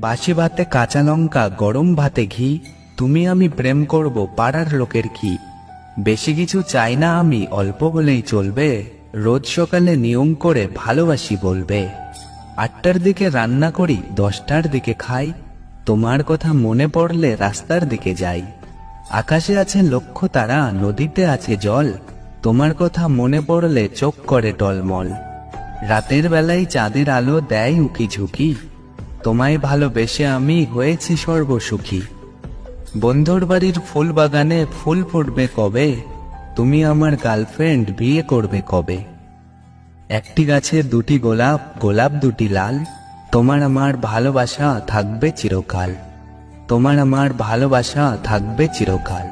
বাসি ভাতে কাঁচা লঙ্কা, গরম ভাতে ঘি, তুমি আমি প্রেম করব পাড়ার লোকের কি। বেশি কিছু চাই না আমি, অল্প হলেই চলবে, রোজ সকালে নিয়ম করে ভালোবাসি বলবে। 8টার দিকে রান্না করি, 10টার দিকে খাই, তোমার কথা মনে পড়লে রাস্তার দিকে যাই। আকাশে আছে লক্ষ তারা, নদীতে আছে জল, তোমার কথা মনে পড়লে চোখ করে টলমল। রাতের বেলায় চাঁদের আলো দেয় উকি ঝুঁকি, তোমায় ভালোবেসে আমি হয়েছি সর্বসুখী। বন্ধুর বাড়ির ফুল বাগানে ফুল ফুটবে কবে, তুমি আমার গার্লফ্রেন্ড, বিয়ে করবে কবে। একটি গাছে দুটি গোলাপ, গোলাপ দুটি লাল, তোমার আমার ভালোবাসা থাকবে চিরকাল, তোমার আমার ভালোবাসা থাকবে চিরকাল।